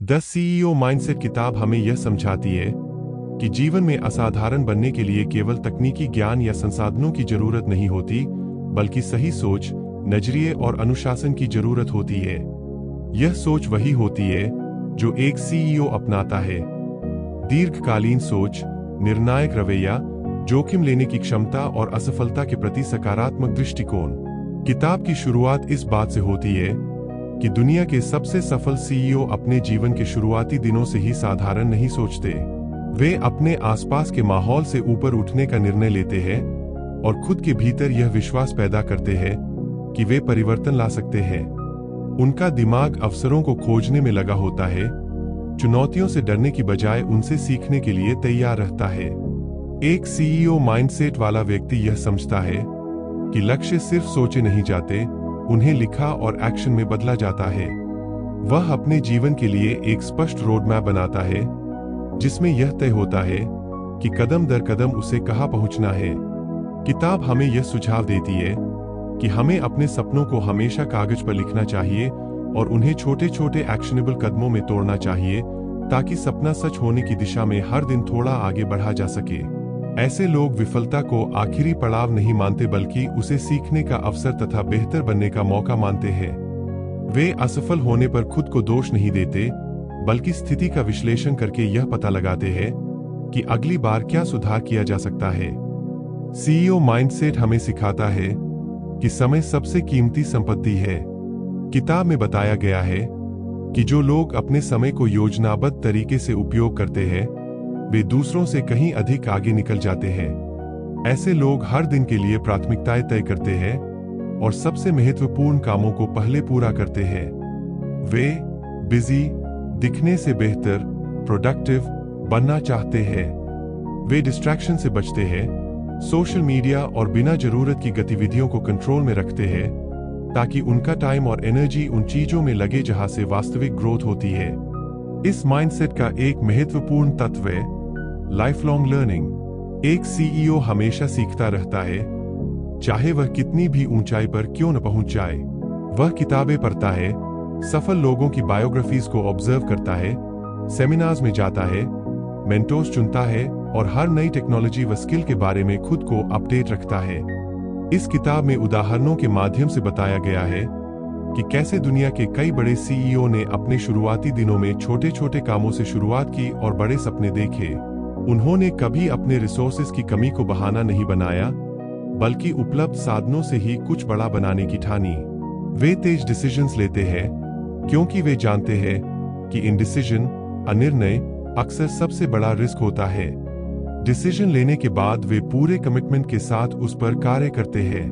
The CEO mindset किताब हमें यह समझाती है कि जीवन में असाधारण बनने के लिए केवल तकनीकी ज्ञान या संसाधनों की जरूरत नहीं होती, बल्कि सही सोच, नजरिए और अनुशासन की जरूरत होती है। यह सोच वही होती है जो एक सीईओ अपनाता है। दीर्घकालीन सोच, निर्णायक रवैया, जोखिम लेने की क्षमता और असफलता के प्रति सकारात्मक दृष्टिकोण। किताब की शुरुआत इस बात से होती है कि दुनिया के सबसे सफल सीईओ अपने जीवन के शुरुआती दिनों से ही साधारण नहीं सोचते। वे अपने आसपास के माहौल से ऊपर उठने का निर्णय लेते हैं और खुद के भीतर यह विश्वास पैदा करते हैं कि वे परिवर्तन ला सकते हैं। उनका दिमाग अवसरों को खोजने में लगा होता है, चुनौतियों से डरने की बजाय उनसे सीखने के लिए तैयार रहता है। एक सीईओ माइंडसेट वाला व्यक्ति यह समझता है कि लक्ष्य सिर्फ सोचे नहीं जाते, उन्हें लिखा और एक्शन में बदला जाता है। वह अपने जीवन के लिए एक स्पष्ट रोड मैप बनाता है, जिसमें यह तय होता है कि कदम दर कदम उसे कहां पहुंचना है। किताब हमें यह सुझाव देती है कि हमें अपने सपनों को हमेशा कागज पर लिखना चाहिए और उन्हें छोटे छोटे एक्शनेबल कदमों में तोड़ना चाहिए, ताकि सपना सच होने की दिशा में हर दिन थोड़ा आगे बढ़ा जा सके। ऐसे लोग विफलता को आखिरी पड़ाव नहीं मानते, बल्कि उसे सीखने का अवसर तथा बेहतर बनने का मौका मानते हैं। वे असफल होने पर खुद को दोष नहीं देते, बल्कि स्थिति का विश्लेषण करके यह पता लगाते हैं कि अगली बार क्या सुधार किया जा सकता है। सीईओ माइंडसेट हमें सिखाता है कि समय सबसे कीमती संपत्ति है। किताब में बताया गया है कि जो लोग अपने समय को योजनाबद्ध तरीके से उपयोग करते हैं, वे दूसरों से कहीं अधिक आगे निकल जाते हैं। ऐसे लोग हर दिन के लिए प्राथमिकताएं तय करते हैं और सबसे महत्वपूर्ण कामों को पहले पूरा करते हैं। वे बिजी, दिखने से बेहतर, प्रोडक्टिव बनना चाहते हैं। वे डिस्ट्रैक्शन से बचते हैं, सोशल मीडिया और बिना जरूरत की गतिविधियों को कंट्रोल में रखते हैं, ताकि उनका टाइम और एनर्जी उन चीजों में लगे जहां से वास्तविक ग्रोथ होती है। इस माइंडसेट का एक महत्वपूर्ण तत्व है लाइफ लॉन्ग लर्निंग। एक सीईओ हमेशा सीखता रहता है, चाहे वह कितनी भी ऊंचाई पर क्यों न पहुंच जाए। वह किताबें पढ़ता है, सफल लोगों की बायोग्राफीज को ऑब्जर्व करता है, सेमिनार्स में जाता है, मेंटोर्स चुनता है और हर नई टेक्नोलॉजी व स्किल के बारे में खुद को अपडेट रखता है। इस किताब में उदाहरणों के माध्यम से बताया गया है कि कैसे दुनिया के कई बड़े सीईओ ने अपने शुरुआती दिनों में छोटे छोटे कामों से शुरुआत की और बड़े सपने देखे। उन्होंने कभी अपने रिसोर्सेज की कमी को बहाना नहीं बनाया, बल्कि उपलब्ध साधनों से ही कुछ बड़ा बनाने की ठानी। वे तेज डिसीजंस लेते हैं, क्योंकि वे जानते हैं कि इनडिसीजन, अनिर्णय, अक्सर सबसे बड़ा रिस्क होता है। डिसीजन लेने के बाद वे पूरे कमिटमेंट के साथ उस पर कार्य करते हैं।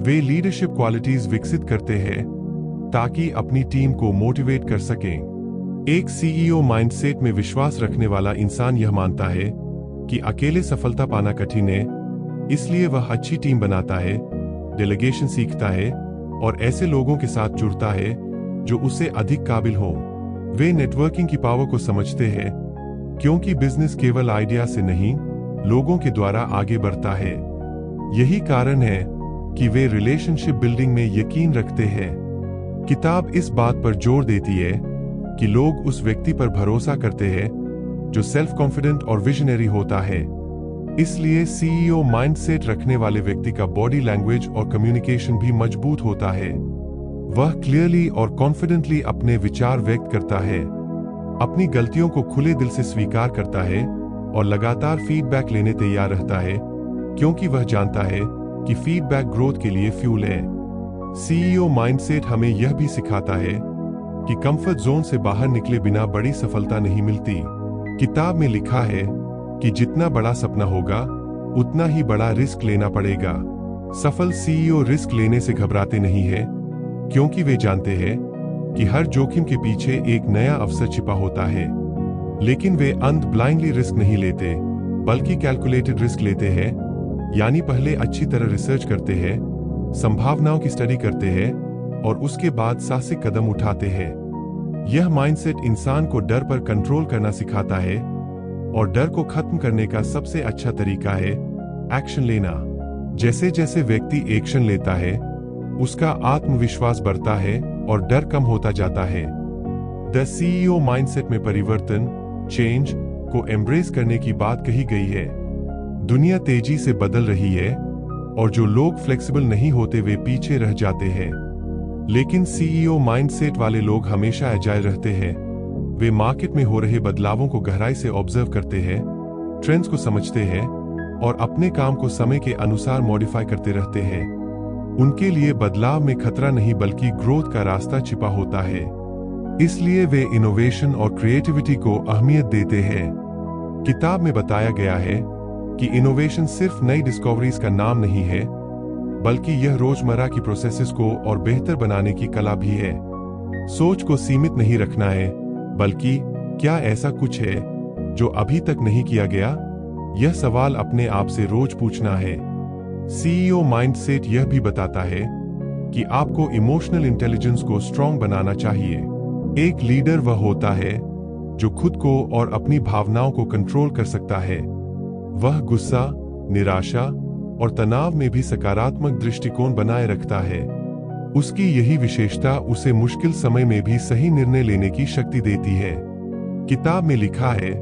वे लीडरशिप क्वालिटीज विकसित करते हैं ताकि अपनी टीम को मोटिवेट कर सकें। एक सीईओ माइंडसेट में विश्वास रखने वाला इंसान यह मानता है कि अकेले सफलता पाना कठिन है, इसलिए वह अच्छी टीम बनाता है, डेलीगेशन सीखता है और ऐसे लोगों के साथ जुड़ता है जो उससे अधिक काबिल हों। वे नेटवर्किंग की पावर को समझते हैं, क्योंकि बिजनेस केवल आइडिया से नहीं, लोगों के द्वारा आगे बढ़ता है। यही कारण है कि वे रिलेशनशिप बिल्डिंग में यकीन रखते हैं। किताब इस बात पर जोर देती है कि लोग उस व्यक्ति पर भरोसा करते हैं जो सेल्फ कॉन्फिडेंट और विजनरी होता है। इसलिए सीईओ माइंडसेट रखने वाले व्यक्ति का बॉडी लैंग्वेज और कम्युनिकेशन भी मजबूत होता है। वह क्लियरली और कॉन्फिडेंटली अपने विचार व्यक्त करता है, अपनी गलतियों को खुले दिल से स्वीकार करता है और लगातार फीडबैक लेने तैयार रहता है, क्योंकि वह जानता है कि फीडबैक ग्रोथ के लिए फ्यूल है। सीईओ माइंडसेट हमें यह भी सिखाता है कि कंफर्ट जोन से बाहर निकले बिना बड़ी सफलता नहीं मिलती। किताब में लिखा है कि जितना बड़ा सपना होगा, उतना ही बड़ा रिस्क लेना पड़ेगा। सफल सीईओ रिस्क लेने से घबराते नहीं है, क्योंकि वे जानते हैं कि हर जोखिम के पीछे एक नया अवसर छिपा होता है। लेकिन वे अंध ब्लाइंडली रिस्क नहीं लेते, बल्कि कैलकुलेटेड रिस्क लेते हैं, यानी पहले अच्छी तरह रिसर्च करते हैं, संभावनाओं की स्टडी करते हैं और उसके बाद साहसिक कदम उठाते हैं। यह माइंडसेट इंसान को डर पर कंट्रोल करना सिखाता है और डर को खत्म करने का सबसे अच्छा तरीका है एक्शन लेना। जैसे जैसे व्यक्ति एक्शन लेता है, उसका आत्मविश्वास बढ़ता है और डर कम होता जाता है। द सीईओ माइंडसेट में परिवर्तन, चेंज को एम्ब्रेस करने की बात कही गई है। दुनिया तेजी से बदल रही है और जो लोग फ्लेक्सिबल नहीं होते वे पीछे रह जाते हैं। लेकिन सीईओ माइंडसेट वाले लोग हमेशा एजाइल रहते हैं। वे मार्केट में हो रहे बदलावों को गहराई से ऑब्जर्व करते हैं, ट्रेंड्स को समझते हैं और अपने काम को समय के अनुसार मॉडिफाई करते रहते हैं। उनके लिए बदलाव में खतरा नहीं बल्कि ग्रोथ का रास्ता छिपा होता है। इसलिए वे इनोवेशन और क्रिएटिविटी को अहमियत देते हैं। किताब में बताया गया है कि इनोवेशन सिर्फ नई डिस्कवरीज का नाम नहीं है, बल्कि यह रोजमर्रा की प्रोसेसेस को और बेहतर बनाने की कला भी है। सोच को सीमित नहीं रखना है, बल्कि क्या ऐसा कुछ है जो अभी तक नहीं किया गया? यह सवाल अपने आप से रोज पूछना है। सीईओ माइंडसेट यह भी बताता है कि आपको इमोशनल इंटेलिजेंस को स्ट्रॉन्ग बनाना चाहिए। एक लीडर वह होता है जो खुद को और अपनी भावनाओं को कंट्रोल कर सकता है। वह गुस्सा, निराशा और तनाव में भी सकारात्मक दृष्टिकोण बनाए रखता है। उसकी यही विशेषता उसे मुश्किल समय में भी सही निर्णय लेने की शक्ति देती है। किताब में लिखा है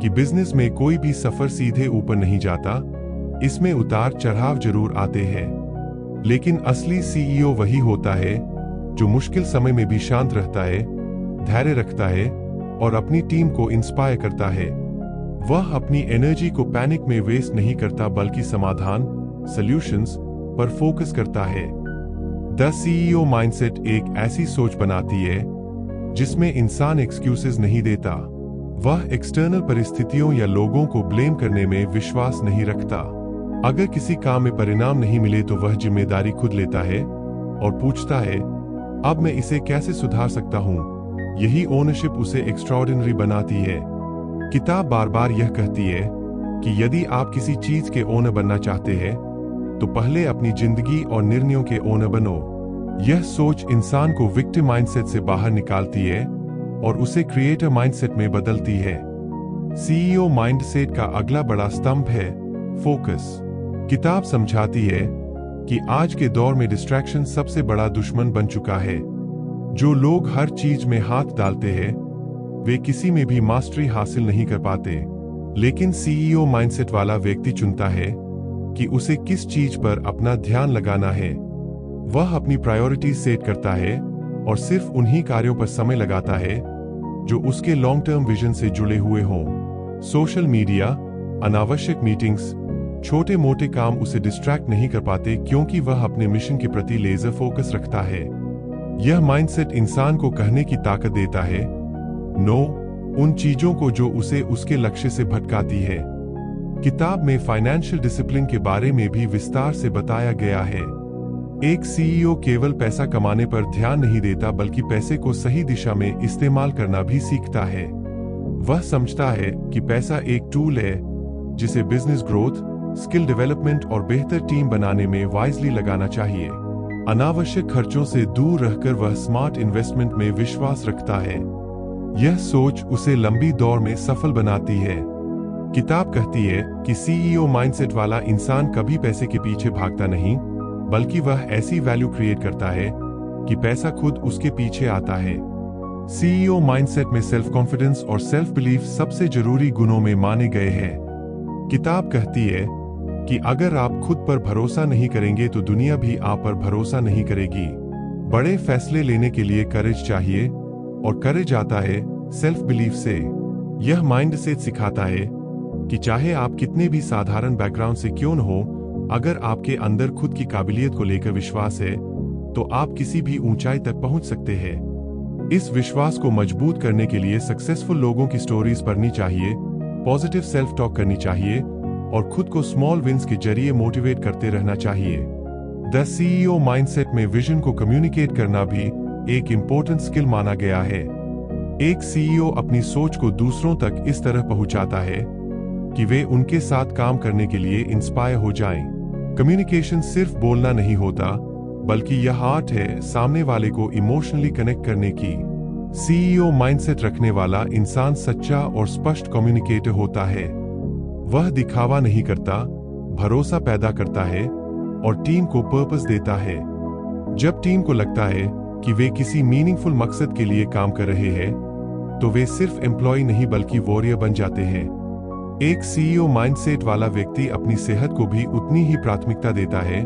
कि बिजनेस में कोई भी सफर सीधे ऊपर नहीं जाता, इसमें उतार चढ़ाव जरूर आते हैं। लेकिन असली सीईओ वही होता है जो मुश्किल समय में भी शांत रहता है, धैर्य रखता है और अपनी टीम को इंस्पायर करता है। वह अपनी एनर्जी को पैनिक में वेस्ट नहीं करता बल्कि समाधान, सॉल्यूशंस पर फोकस करता है। द सीईओ माइंडसेट एक ऐसी सोच बनाती है जिसमें इंसान एक्सक्यूजेस नहीं देता। वह एक्सटर्नल परिस्थितियों या लोगों को ब्लेम करने में विश्वास नहीं रखता। अगर किसी काम में परिणाम नहीं मिले तो वह जिम्मेदारी खुद लेता है और पूछता है, अब मैं इसे कैसे सुधार सकता हूं? यही ओनरशिप उसे एक्स्ट्राऑर्डिनरी बनाती है। किताब बार बार यह कहती है कि यदि आप किसी चीज के ओनर बनना चाहते हैं तो पहले अपनी जिंदगी और निर्णयों के ओनर बनो। यह सोच इंसान को विक्टिम माइंडसेट से बाहर निकालती है और उसे क्रिएटर माइंडसेट में बदलती है। सीईओ माइंडसेट का अगला बड़ा स्तंभ है फोकस। किताब समझाती है कि आज के दौर में डिस्ट्रैक्शन सबसे बड़ा दुश्मन बन चुका है। जो लोग हर चीज में हाथ डालते हैं वे किसी में भी मास्टरी हासिल नहीं कर पाते। लेकिन सीईओ माइंडसेट वाला व्यक्ति चुनता है कि उसे किस चीज पर अपना ध्यान लगाना है। वह अपनी प्रायोरिटी सेट करता है और सिर्फ उन्हीं कार्यों पर समय लगाता है जो उसके लॉन्ग टर्म विजन से जुड़े हुए हों। सोशल मीडिया, अनावश्यक मीटिंग्स, छोटे मोटे काम उसे डिस्ट्रैक्ट नहीं कर पाते क्योंकि वह अपने मिशन के प्रति लेजर फोकस रखता है। यह माइंडसेट इंसान को कहने की ताकत देता है नो उन चीजों को जो उसे उसके लक्ष्य से भटकाती है। किताब में फाइनेंशियल डिसिप्लिन के बारे में भी विस्तार से बताया गया है। एक सीईओ केवल पैसा कमाने पर ध्यान नहीं देता बल्कि पैसे को सही दिशा में इस्तेमाल करना भी सीखता है। वह समझता है कि पैसा एक टूल है जिसे बिजनेस ग्रोथ, स्किल डेवलपमेंट और बेहतर टीम बनाने में वाइजली लगाना चाहिए। अनावश्यक खर्चों से दूर रहकर वह स्मार्ट इन्वेस्टमेंट में विश्वास रखता है। यह सोच उसे लंबी दौड़ में सफल बनाती है। किताब कहती है कि सीईओ माइंडसेट वाला इंसान कभी पैसे के पीछे भागता नहीं, बल्कि वह ऐसी वैल्यू क्रिएट करता है कि पैसा खुद उसके पीछे आता है। सीईओ माइंडसेट में सेल्फ कॉन्फिडेंस और सेल्फ बिलीफ सबसे जरूरी गुणों में माने गए हैं। किताब कहती है कि अगर आप खुद पर भरोसा नहीं करेंगे तो दुनिया भी आप पर भरोसा नहीं करेगी। बड़े फैसले लेने के लिए करेज चाहिए और करेज आता है सेल्फ बिलीफ से। यह माइंडसेट सिखाता है कि चाहे आप कितने भी साधारण बैकग्राउंड से क्यों न हो, अगर आपके अंदर खुद की काबिलियत को लेकर विश्वास है तो आप किसी भी ऊंचाई तक पहुंच सकते हैं। इस विश्वास को मजबूत करने के लिए सक्सेसफुल लोगों की स्टोरीज पढ़नी चाहिए, पॉजिटिव सेल्फ टॉक करनी चाहिए और खुद को स्मॉल विंस के जरिए मोटिवेट करते रहना चाहिए। द सीईओ माइंडसेट में विजन को कम्युनिकेट करना भी एक इम्पोर्टेंट स्किल माना गया है। एक सीईओ अपनी सोच को दूसरों तक इस तरह पहुंचाता है कि वे उनके साथ काम करने के लिए इंस्पायर हो जाएं। कम्युनिकेशन सिर्फ बोलना नहीं होता, बल्कि यह आर्ट है सामने वाले को इमोशनली कनेक्ट करने की। सीईओ माइंडसेट रखने वाला इंसान सच्चा और स्पष्ट कम्युनिकेटर होता है। वह दिखावा नहीं करता, भरोसा पैदा करता है और टीम को पर्पस देता है। जब टीम को लगता है कि वे किसी मीनिंगफुल मकसद के लिए काम कर रहे हैं, तो वे सिर्फ एम्प्लॉय नहीं बल्कि वॉरियर बन जाते हैं। एक सीईओ माइंडसेट वाला व्यक्ति अपनी सेहत को भी उतनी ही प्राथमिकता देता है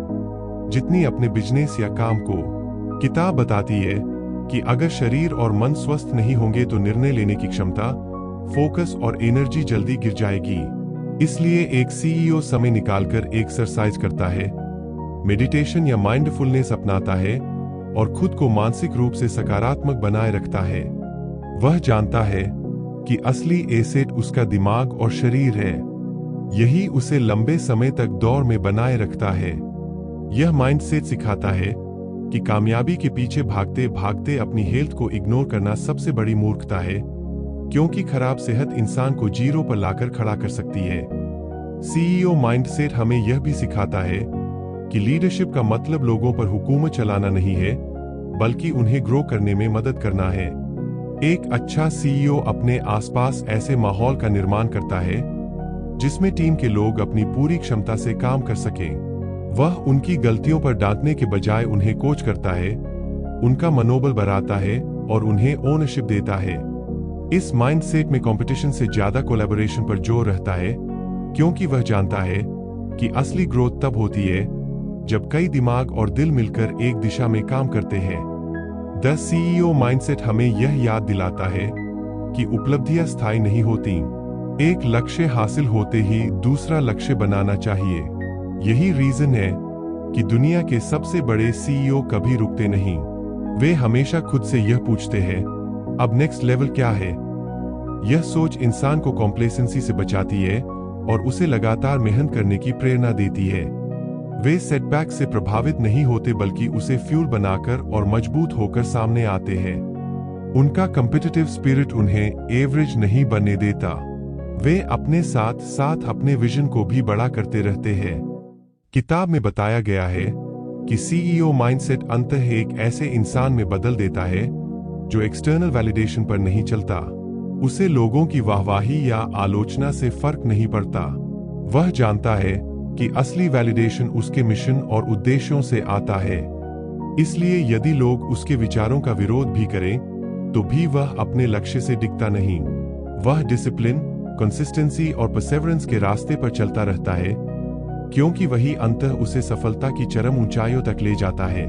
जितनी अपने बिजनेस या काम को। किताब बताती है कि अगर शरीर और मन स्वस्थ नहीं होंगे तो निर्णय लेने की क्षमता, फोकस और एनर्जी जल्दी गिर जाएगी। इसलिए एक सीईओ समय निकालकर एक्सरसाइज करता है, मेडिटेशन या माइंडफुलनेस अपनाता है और खुद को मानसिक रूप से सकारात्मक बनाए रखता है। वह जानता है कि असली एसेट उसका दिमाग और शरीर है। यही उसे लंबे समय तक दौड़ में बनाए रखता है। यह माइंडसेट सिखाता है कि कामयाबी के पीछे भागते भागते अपनी हेल्थ को इग्नोर करना सबसे बड़ी मूर्खता है, क्योंकि खराब सेहत इंसान को जीरो पर लाकर खड़ा कर सकती है। सीईओ माइंडसेट हमें यह भी सिखाता है कि लीडरशिप का मतलब लोगों पर हुकूमत चलाना नहीं है, बल्कि उन्हें ग्रो करने में मदद करना है। एक अच्छा सीईओ अपने आसपास ऐसे माहौल का निर्माण करता है जिसमें टीम के लोग अपनी पूरी क्षमता से काम कर सकें। वह उनकी गलतियों पर डांटने के बजाय उन्हें कोच करता है, उनका मनोबल बढ़ाता है और उन्हें ओनरशिप देता है। इस माइंडसेट में कंपटीशन से ज्यादा कोलैबोरेशन पर जोर रहता है, क्योंकि वह जानता है कि असली ग्रोथ तब होती है जब कई दिमाग और दिल मिलकर एक दिशा में काम करते हैं। द सीईओ माइंडसेट हमें यह याद दिलाता है कि उपलब्धियां स्थायी नहीं होती। एक लक्ष्य हासिल होते ही दूसरा लक्ष्य बनाना चाहिए। यही रीजन है कि दुनिया के सबसे बड़े सीईओ कभी रुकते नहीं। वे हमेशा खुद से यह पूछते हैं, अब नेक्स्ट लेवल क्या है? यह सोच इंसान को कॉम्प्लेसेंसी से बचाती है और उसे लगातार मेहनत करने की प्रेरणा देती है। वे सेटबैक से प्रभावित नहीं होते बल्कि उसे फ्यूल बनाकर और मजबूत होकर सामने आते हैं। उनका कॉम्पिटिटिव स्पिरिट उन्हें एवरेज नहीं बनने देता। वे अपने साथ साथ अपने विजन को भी बड़ा करते रहते हैं। किताब में बताया गया है कि सीईओ माइंडसेट अंततः एक ऐसे इंसान में बदल देता है जो एक्सटर्नल वैलिडेशन पर नहीं चलता। उसे लोगों की वाहवाही या आलोचना से फर्क नहीं पड़ता। वह जानता है कि असली वैलिडेशन उसके मिशन और उद्देश्यों से आता है। इसलिए यदि लोग उसके विचारों का विरोध भी करें, तो भी वह अपने लक्ष्य से डिगता नहीं। वह डिसिप्लिन, कंसिस्टेंसी और परसेवरेंस के रास्ते पर चलता रहता है, क्योंकि वही अंततः उसे सफलता की चरम ऊंचाइयों तक ले जाता है।